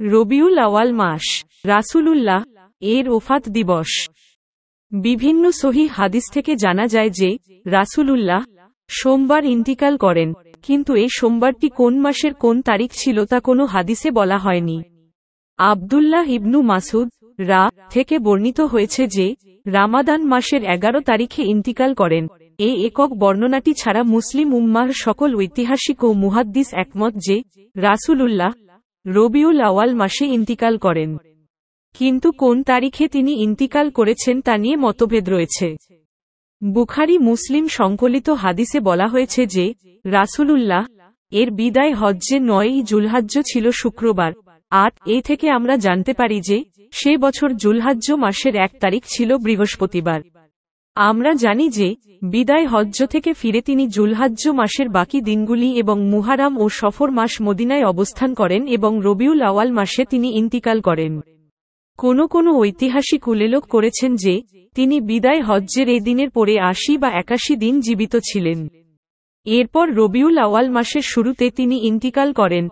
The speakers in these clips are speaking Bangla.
রবিউল আওয়াল মাস, রাসূলুল্লাহ এর ওফাত দিবস। বিভিন্ন সহিহ হাদিস থেকে জানা যায় যে রাসূলুল্লাহ সোমবার ইন্তিকাল করেন, কিন্তু এই সোমবারটি কোন মাসের কোন তারিখ ছিল তা কোনো হাদিসে বলা হয়নি। আব্দুল্লাহ ইবনু মাসুদ থেকে বর্ণিত হয়েছে যে রামাদান মাসের 11 তারিখে ইন্তিকাল করেন। এই একক বর্ণনাটি ছাড়া মুসলিম উম্মাহর সকল ঐতিহাসিক ও মুহাদ্দিস একমত যে রাসূলুল্লাহ রবিউল আওয়াল মাসে ইন্তিকাল করেন, কিন্তু কোন তারিখে তিনি ইন্তিকাল করেছেন তা নিয়ে মতভেদ রয়েছে। বুখারী মুসলিম সংকলিত হাদিসে বলা হয়েছে যে রাসূলুল্লাহ এর বিদায় হজ্জে 9ই জুলহাজ্জ ছিল শুক্রবার। এই থেকে আমরা জানতে পারি যে সে বছর জুলহাজ্জ মাসের 1 তারিখ ছিল বৃহস্পতিবার। আমরা জানি যে বিদায় হজ্জ থেকে ফিরে তিনি জুলহাজ্জ মাসের বাকি দিনগুলি এবং মুহারাম ও সফর মাস মদিনায় অবস্থান করেন এবং রবিউল আওয়াল মাসে তিনি ইন্তিকাল করেন। কোন ঐতিহাসিক উল্লেখ করেছেন যে তিনি বিদায় হজ্জের এই দিনের পরে 80 বা 81 দিন জীবিত ছিলেন। এরপর রবিউল আওয়াল মাসের শুরুতে তিনি ইন্তিকাল করেন।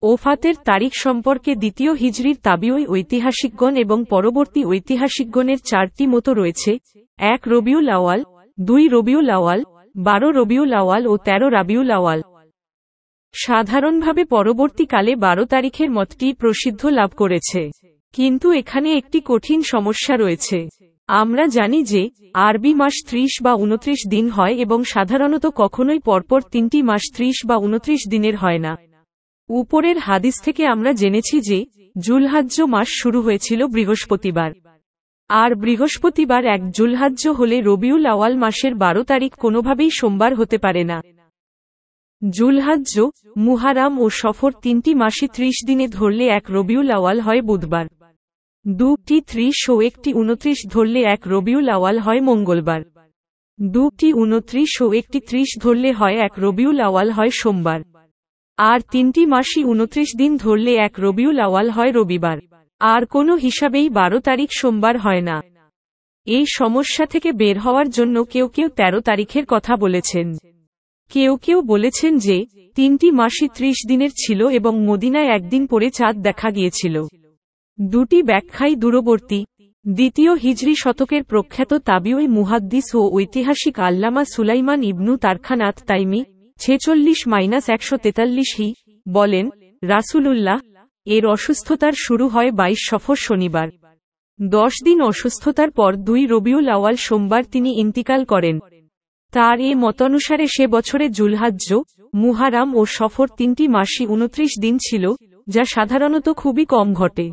ওফাতের তারিখ সম্পর্কে দ্বিতীয় হিজরির তাবিঈ ঐতিহাসিকগণ এবং পরবর্তী ঐতিহাসিকগণের 4টি মত রয়েছে: 1 রবিউল আওয়াল, 2 রবিউল আওয়াল, 12 রবিউল আওয়াল ও 13 রাবিউল আওয়াল। সাধারণভাবে পরবর্তীকালে 12 তারিখের মতটি প্রসিদ্ধ লাভ করেছে, কিন্তু এখানে একটি কঠিন সমস্যা রয়েছে। আমরা জানি যে আরবি মাস 30 বা 29 দিন হয় এবং সাধারণত কখনোই পরপর 3টি মাস 30 বা 29 দিনের হয় না। উপরের হাদিস থেকে আমরা জেনেছি যে জুলহাজ্জ মাস শুরু হয়েছিল বৃহস্পতিবার, আর বৃহস্পতিবার 1 জুলহাজ্জ হলে রবিউল আওয়াল মাসের 12 তারিখ কোনোভাবেই সোমবার হতে পারে না। জুলহাজ্জ, মুহারাম ও সফর 3টি মাসই 30 দিনে ধরলে 1 রবিউল আওয়াল হয় বুধবার। 2টি 30 ও 1টি 29 ধরলে 1 রবিউল আওয়াল হয় মঙ্গলবার। 2টি 29 ও 1টি 30 ধরলে হয় 1 রবিউল আওয়াল হয় সোমবার। আর 3টি মাসই 29 দিন ধরলে 1 রবিউল আওয়াল হয় রবিবার। আর কোনো হিসাবেই 12 তারিখ সোমবার হয় না। এই সমস্যা থেকে বের হওয়ার জন্য কেউ 13 তারিখের কথা বলেছেন। কেউ বলেছেন যে 3টি মাসই 30 দিনের ছিল এবং মদিনায় একদিন পরে চাঁদ দেখা গিয়েছিল। দুটি ব্যাখ্যাই দূরবর্তী। দ্বিতীয় হিজরি শতকের প্রখ্যাত তাবিঈ মুহাদ্দিস ও ঐতিহাসিক আল্লামা সুলাইমান ইবনু তারখানাত তাইমি 46-143 বলেন, রাসূলুল্লাহ এর অসুস্থতার শুরু হয় 22 সফর শনিবার। 10 দিন অসুস্থতার পর 2 রবিউল আওয়াল সোমবার তিনি ইন্তিকাল করেন। তার এ মতানুসারে সে বছরে জুলহাজ্জ, মুহারাম ও সফর 3টি মাসই 29 দিন ছিল, যা সাধারণত খুবই কম ঘটে।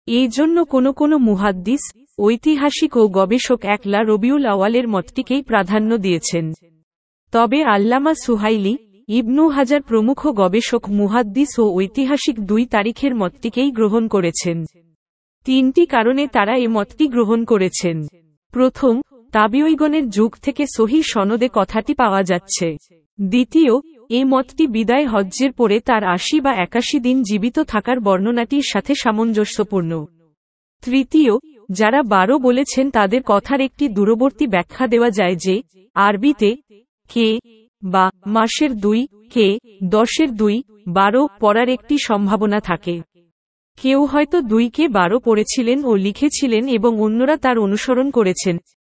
এই জন্য কোনো মুহাদ্দিস, ঐতিহাসিক ও গবেষক একলা রবিউল আওয়ালের মতটিকেই প্রাধান্য দিয়েছেন। তবে আল্লামা সুহাইলি, ইবনু হাজার প্রমুখ গবেষক মুহাদ্দিস ও ঐতিহাসিক 2 তারিখের মতটিকেই গ্রহণ করেছেন। 3টি কারণে তারা এ মতটি গ্রহণ করেছেন। প্রথম, তাবিঈগণের যুগ থেকে সহিহ সনদে কথাটি পাওয়া যাচ্ছে। দ্বিতীয়, এই মতটি বিদায় হজ্জের পরে তার 80 বা 81 দিন জীবিত থাকার বর্ণনাটির সাথে সামঞ্জস্যপূর্ণ। তৃতীয়, যারা 12 বলেছেন তাদের কথার একটি দূরবর্তী ব্যাখ্যা দেওয়া যায় যে আরবিতে কে বা মাসের 2 কে 10-এর 2, 12 পড়ার একটি সম্ভাবনা থাকে। কেউ হয়তো 2 কে 12 পড়েছিলেন ও লিখেছিলেন এবং অন্যরা তার অনুসরণ করেছেন।